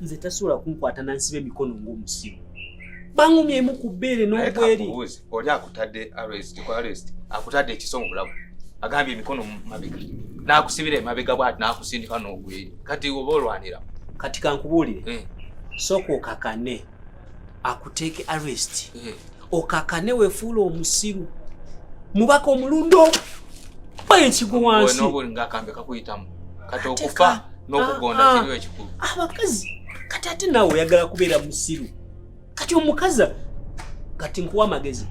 nze tasobola kunkwata nansiba emikono ng'omusiru. Bangumye emu ku bbeere n'obweri. Oli akutadde arrest akutadde ekiso mu bulago. Agambye emikono mabega. N'akusibira emabega bw'ati n'akusindika n'obweri. Kati oba olwanira. Kati kankubuulire. Sooka okakane akuteeke arrest. Okakane weefuula omusiru. Mubaka omulundo. Baye ekigo wansi. N'obuli ng'akambe kakuyitamu. Kati okufa n'okugonda kiriwo ekikulu. Abakazi kati ate naawe oyagala kubeera musiru. Kati omukazi kati nkuwa amagezi.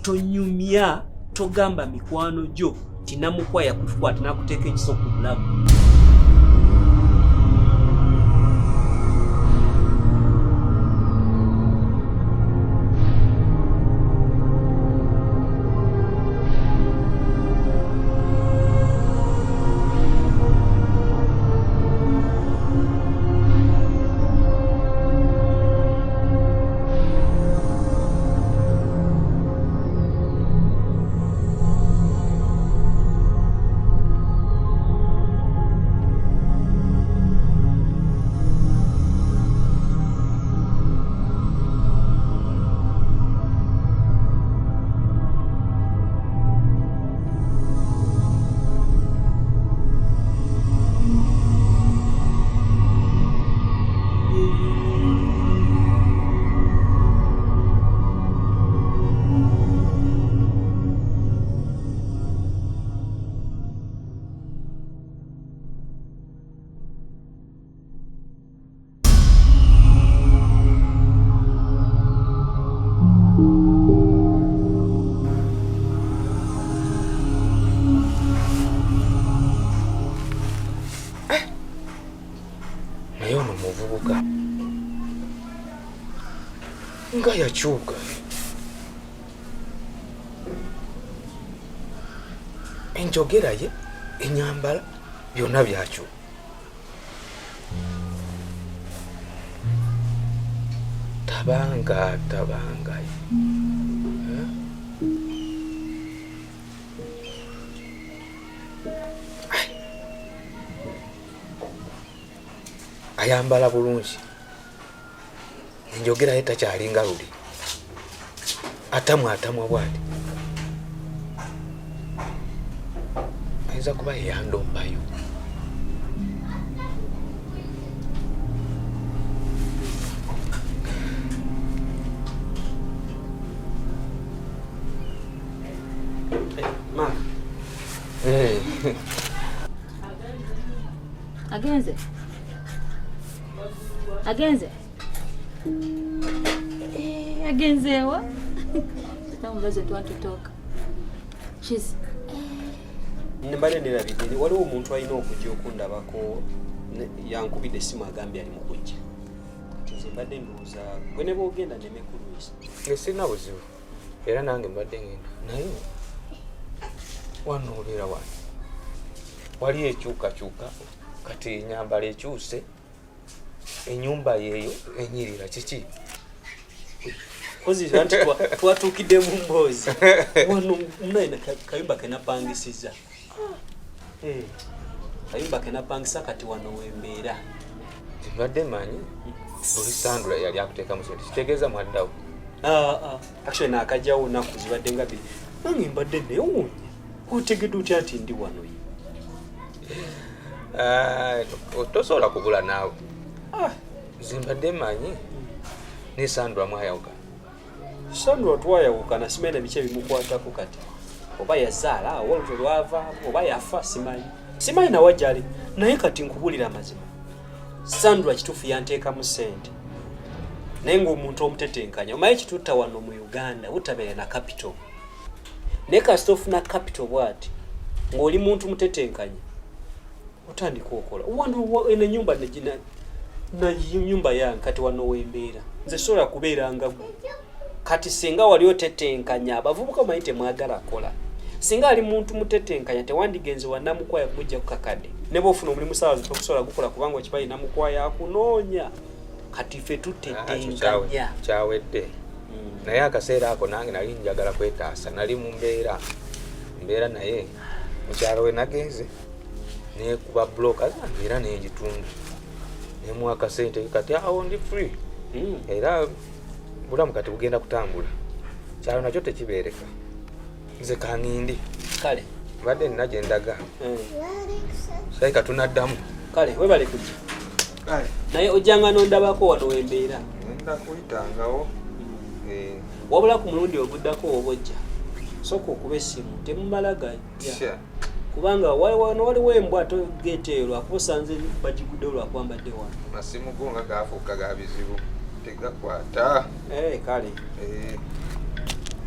Tonyumya togamba mikwano gyo tinamukwa yakutukwata n'akuteeka ekiso ku bulago. Nga yakyuka enjogera ye enyambala byonna byakyuka. Tabanga ayambala bulungi. Enjogera ye takyalinga luli. Atamwa bwati. Ayinza kuba yeyandombayo. Ma. Agenze. Agenzewa. Now doesn't want to talk. She's Nembale nerabidde waliwo omuntu alina okujja okundabako yankubidde essimu agambye ali mu kujja. Kati nze mbadde ndowooza gwe ne boogenda nneme kulwisa. Sirina buzibu era nange mbadde ngenda naye wanoolera wano wali ekyukakyuka kati enyambala ekyuse ennyumba yeeyo enyirira kiki? Kozi zanti twatuukidde mu mboozi wano mnaina kayumba kenapangisiza. Kayumba kenapangisa kati wano wembeera. Mbadde manyi buli Sandra yali akuteeka mu sente kitegeeza mwaddawo. Actually naakajjawo nnaku zibadde nga bbiri. Nange mbadde neewuunya otegedde otya nti ndi wano ye? Tosobola kubula naawe. Nze mbadde manyi ne Sandra mwayawukana. Sandra twayawukana simanyi biki ebimukwatako kati. Oba yazaala olwo lwava oba yafa simanyi nawe gyali naye kati nkubulira amazima. Sandra kituufu yanteekamu ssente naye ng'omuntu omutetenkanya omanyi kitutta wano mu Uganda butabeere na capital. Naye kasita ofuna capital bw'ati ng'oli muntu mutetenkanya otandika okola wano eno ennyumba na nyumba yange kati wano wembeera nze sobola kubeera nga gwe. Kati singa wali otetenkanya abavubuka omanyi temwagala kola. Singa ali muntu mutetenkanya tewandigenze wa namukwaya kujja kukakadde. Ne bw'ofuna omulimu saawa zitokusobola gukola kubanga okimanyi namukwaya akunoonya. Kati ffe tutetenkanya. Kyawedde. Naye akaseera ako nange nali njagala kwetaasa nali mu mbeera naye mukyalo we nagenze nekuba bloka era nengitundu Nemwaka sente kati awo ndi free. Era bulamu kati bugenda kutambula. Kyalo nakyo tekibeereka. Nze kanindi. Kale. Badde nnaje ndaga. Saika tunaddamu. Kale webale kujja. Kale. Naye ojjanga nondabako wano wembeera. Nda kuyitangawo. Wabula ku mulundi oguddako obojja. Soko okuba essimu temumala gajja. Kubanga waliwo embwa togeeteyo lwakusanze bagigudde lwakwambadde wano. Masimu go nga gaafuuka ga bizibu. Tegakwata. Kale.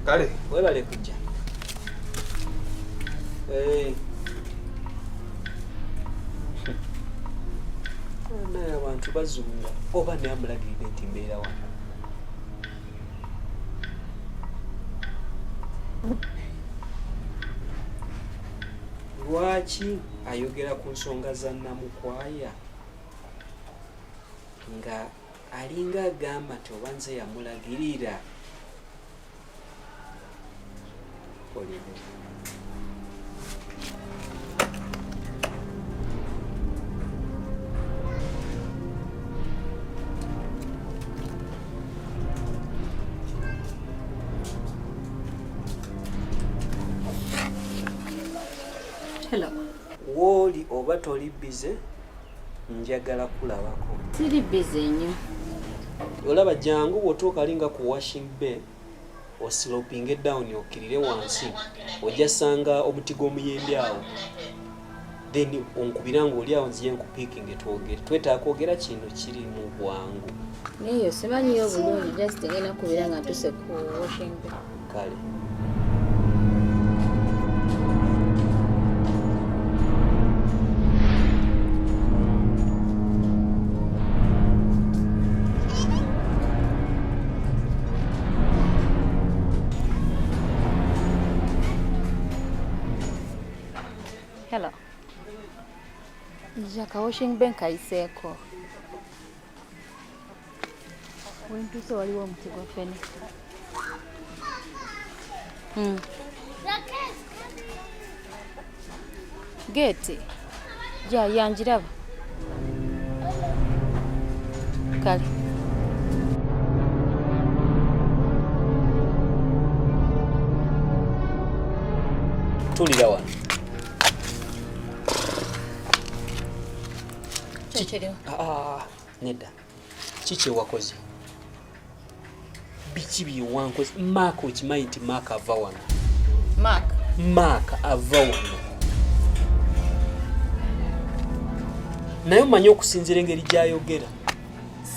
Kale. Webale kujja. Naye abantu bazunga oba naye amulagirira nti mbeera wano. Lwaki ayogera ku nsonga za Namukwaya nga alinga agamba nti oba nze yamulagirira? Hello. Woli oba toli bize, njagala kulabako. Siri bize nnyo. Olaba jangu bw'otuuka alinga ku washing bay, osilopinge down okirire wansi, ojja sanga omuti gw'omuyembe awo. Then onkubiranga oli awo nziye nkupiikinge twogere. Twetaaga kwogera kino kiri mu bwangu. Neyo simanyiyo bulungi, just ngenda kubira nga ntuse ku washing bay. Kale. Hello. Jaka washing bank ayiseeko. Wentuse waliwo omuti gwa fene. Geti. Ja yanjiraba. Kale. Tulira wano. Nedda. Kiki ewakoze? Biki byewankoze? Maaka okimanyi nti Maaka ava wano. Maaka ava wano. Naye omanyi okusinziira engeri gy'ayogera.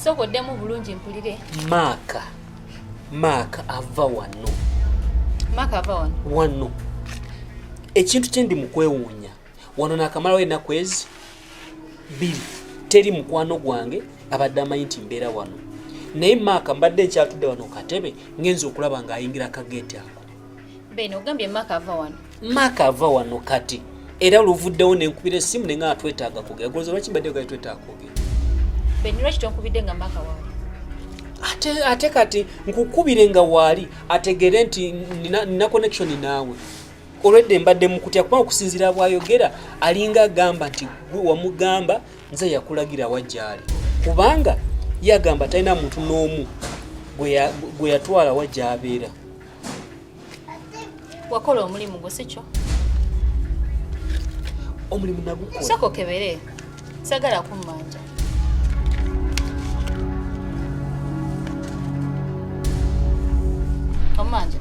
Sokoddemu bulungi mpulire. Maaka ava wano. Maaka ava wano? Wano. Ekintu kye ndi mu kwewuunya. Wano naakamalawo ennaku ezi 2. Teri mukwano gwange abadde amanyi nti mbeera wano. Naye Maaka mbadde nkyatudde wano katebe ngenza okulaba ng'ayingira akageeti ako. Beno ogambye Maaka ava wano? Maaka ava wano kati. Era oluvuddewo nenkubira essimu ne nga twetaaga kwogera. Goza lwaki mbadde gali twetaaga kwogera? Beno lwaki tonkubidde nga Maaka waali? Ate kati nkukubire nga waali ategere nti nina connection naawe. Olwedde mbadde mukutya kuba okusinziira bw'ayogera alinga agamba nti wamugamba nze yakulagira wajjaali. Kubanga yagamba talina muntu n'omu gwe yatwala wajja abeera. Wakola omulimu gwo si kyo? Omulimu nagukola. Soko kebere. Sagala kummanja. Omanja.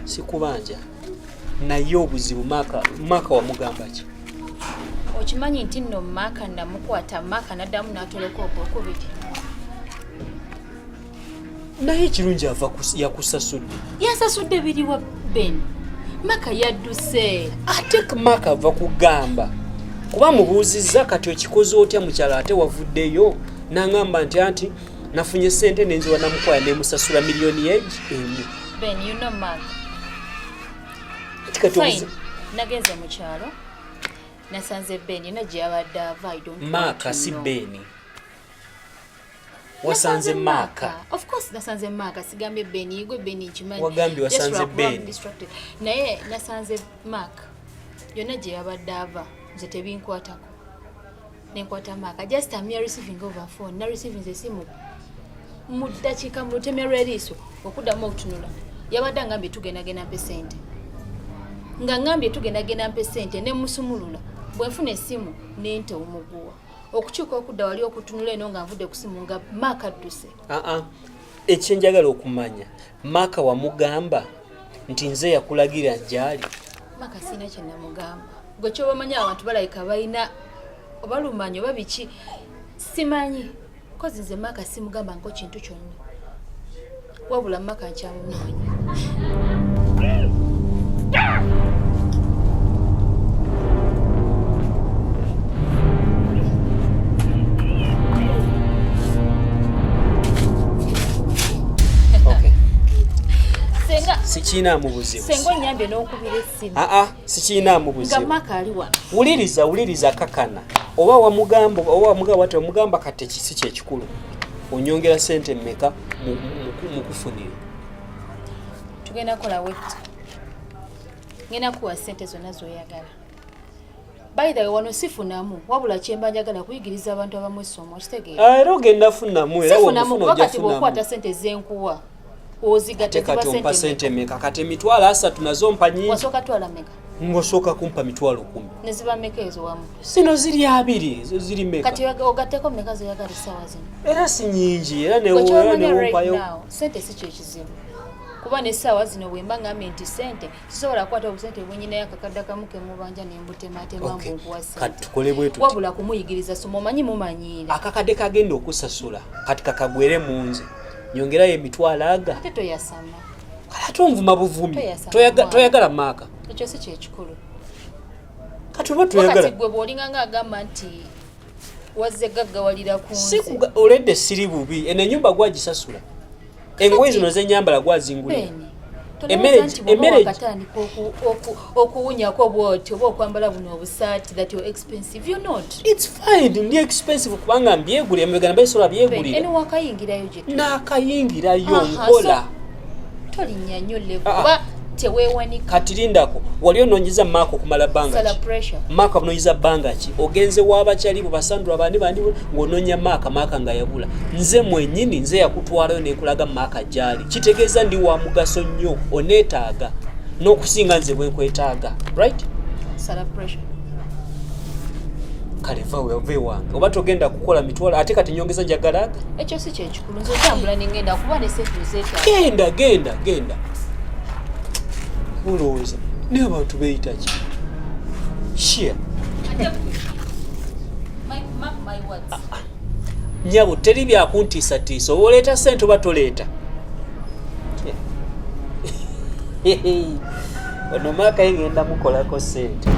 Sikubanja. Naye obuzibu Maaka wamugamba ki? Okimanyi nti nno Maaka namukwata Maaka naddamu n'atoloka okubiri. Naye ekirungi ava yakusasudde. Yasasudde biriwa Ben? Maaka yadduse. Ate Maaka ava kugamba. Kuba mubuuzizza kati okikoze otya mukyala ate wavuddeyo n'angamba nti nafunye ssente nenziwa Namukwaya nemusasula miliyoni emu. Ben, you know Maaka. Fine. Nagenze mu kyalo. Nasanze Ben na gye abadde ava. I don't Maaka si Ben. Wasanze Maaka. Of course nasanze Maaka. Sigambye Ben, yigwe Ben nkimanyi. Wagambye wasanze Ben. Naye nasanze Maaka. Yonna gye abadde ava. Nze tebinkwatako. nenkwata Maka. Just a mere receiving over phone. Na receiving the simu. Mudachika muteme reriso. Okuddamu okutunula. Yabadde ngambye tugenda mpe ssente. Nga ngambye tugenda mpe ssente ne musumulula. Bwe nfuna essimu nente omuguwa. Okukyuka okudda wali okutunula eno nga nvudde ku simu nga Maka adduse. Ekyenjagala okumanya Maka wamugamba nti nze yakulagira gyali. Maka sina kye namugamba. Gwe kyobamanya abantu balayika balina obalumanya oba biki simanyi. Kozi nze Maka simugamba nko kintu kyonna. Wabula Maka nkyamunoonya. Sikiina mu buzibu. Sengo nyambe n'okubira essimu. Sikiina mu buzibu. Nga Maka ali wano. Wuliriza kakana. Oba wamugamba kati kisi kyekikulu. Onyongera ssente mmeka mu kufunira. Tugenda kola wetu. Ngena kuwa ssente zonna z'oyagala. By the way, wano sifunamu wabula kyemba njagala kuyigiriza abantu abamu essomo kitegeera. Era ogenda funamu era sifunamu wakati bw'okwata ssente zenkuwa. Ozigate kuba sente meka kati emitwalo 3 nazo mpa nyingi. Wasoka twala meka. Ngosooka kumpa mitwalo 10. Neziba meka ezo wamu. Sino ziri 2 zo ziri meka. Kati ogateko meka zo yagala sawa zino. Era si nyingi era ne wompayo. Sente si kyekizibu. Kuba ne sawa zino bwemba ngambe nti sente sisobola kwata obusente bwenyina yakakadda kamuke mubanja nembutematema mbuwasa. Kati tukole bwetu. Wabula kumuyigiriza somo manyi mumanyira. Akakadde kagenda okusasula kati kakagwere munze. Nyongerayo emitwalo aga. Ate toyasama. Kati onvuma buvumi. Toyagala Maka. Ekyo si kyekikulu. Kati oba toyagala. Kati gwe bw'olinga ng'agamba nti wazze gaggawalira ku nsi. Oledde siri bubi. Eno ennyumba gwagisasula. Engoye zino zenyambala gwazingulira. Emmere katandika okuwunyako bwoti oba okwambala buno obusaati that you're expensive. You're not. It's fine. Ndi expensive kubanga mbyegulira emegana bayisola byegulira. Eno wakayingirayo gye. Nakayingirayo nkola. Tolinnya nnyo level. Oba teweewanika. Kati lindako wali onoonyeza Maka okumala bbanga ki? Maka onoonyeza bbanga ki? Ogenze w'abakyali bo basandula bandi ng'onoonya Maka nga yabula. Nze mwennyini nze yakutwalayo neekulaga Maka gy'ali. Kitegeeza ndi wa mugaso nnyo oneetaaga n'okusinga nze bwe nkwetaaga. Right? Kale vve wange oba togenda kukola mitwalo ate kati nyongeza njagalaga? Ekyo si kyekikulu. Nze otambula nengenda kuba ne sente zeetaaga. Genda. Olowooza naye abantu beeyita ki? Share. Nyabo teri byakuntiisatiisa oba oleeta ssente oba toleeta. Ono Maka ye ngenda mukolako ssente.